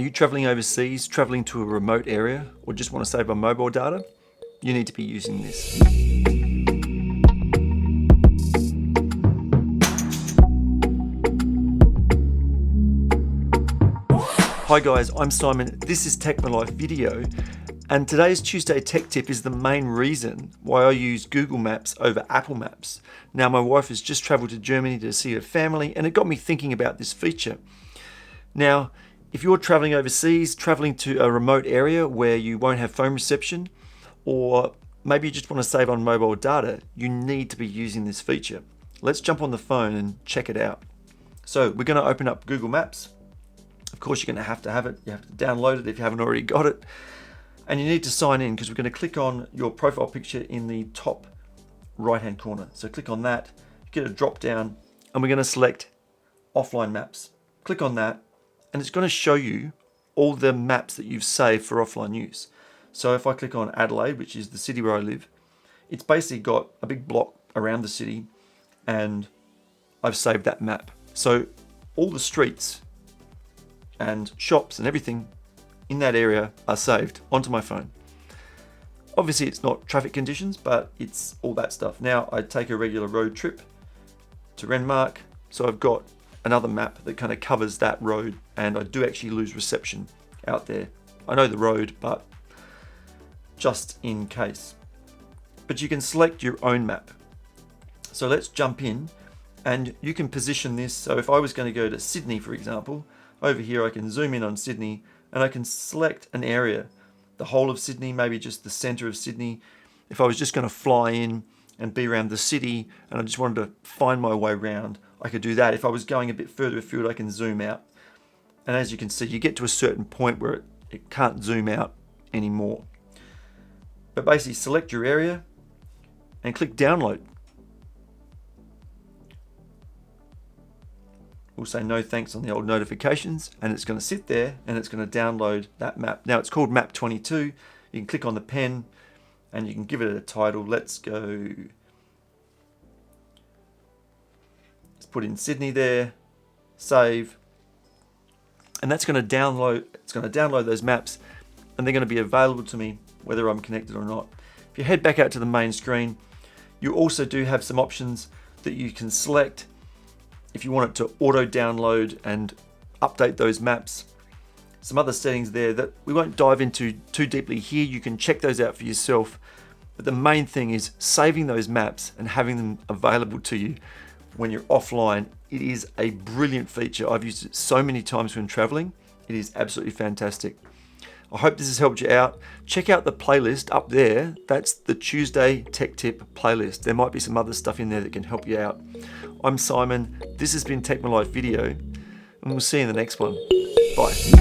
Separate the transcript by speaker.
Speaker 1: Are you traveling overseas, traveling to a remote area, or just want to save on mobile data? You need to be using this. Hi guys, I'm Simon. This is Tech My Life Video, and today's Tuesday Tech Tip is the main reason why I use Google Maps over Apple Maps. Now, my wife has just traveled to Germany to see her family, and it got me thinking about this feature. Now, if you're traveling overseas, traveling to a remote area where you won't have phone reception, or maybe you just want to save on mobile data, you need to be using this feature. Let's jump on the phone and check it out. So we're going to open up Google Maps. Of course, you're going to have it. You have to download it if you haven't already got it. And you need to sign in because we're going to click on your profile picture in the top right-hand corner. So click on that, get a drop down, and we're going to select offline maps. Click on that, and it's going to show you all the maps that you've saved for offline use. So if I click on Adelaide, which is the city where I live, it's basically got a big block around the city, and I've saved that map. So all the streets and shops and everything in that area are saved onto my phone. Obviously it's not traffic conditions, but it's all that stuff. Now I take a regular road trip to Renmark, so I've got another map that kind of covers that road, and I do actually lose reception out there. I know the road, but just in case. But you can select your own map. So let's jump in, and you can position this. So if I was going to go to Sydney, for example, over here I can zoom in on Sydney, and I can select an area, the whole of Sydney, maybe just the center of Sydney. If I was just going to fly in and be around the city and I just wanted to find my way around, I could do that. If I was going a bit further afield, I can zoom out. And as you can see, you get to a certain point where it can't zoom out anymore. But basically select your area and click download. We'll say no thanks on the old notifications, and it's going to sit there and it's going to download that map. Now it's called Map 22. You can click on the pen and you can give it a title. Let's put in Sydney there, save, and that's going to download. It's going to download those maps, and they're going to be available to me whether I'm connected or not. If you head back out to the main screen, you also do have some options that you can select if you want it to auto download and update those maps. Some other settings there that we won't dive into too deeply here. You can check those out for yourself. But the main thing is saving those maps and having them available to you when you're offline. It is a brilliant feature. I've used it so many times when traveling. It is absolutely fantastic. I hope this has helped you out. Check out the playlist up there. That's the Tuesday Tech Tip playlist. There might be some other stuff in there that can help you out. I'm Simon. This has been Tech My Life Video, and we'll see you in the next one. Bye.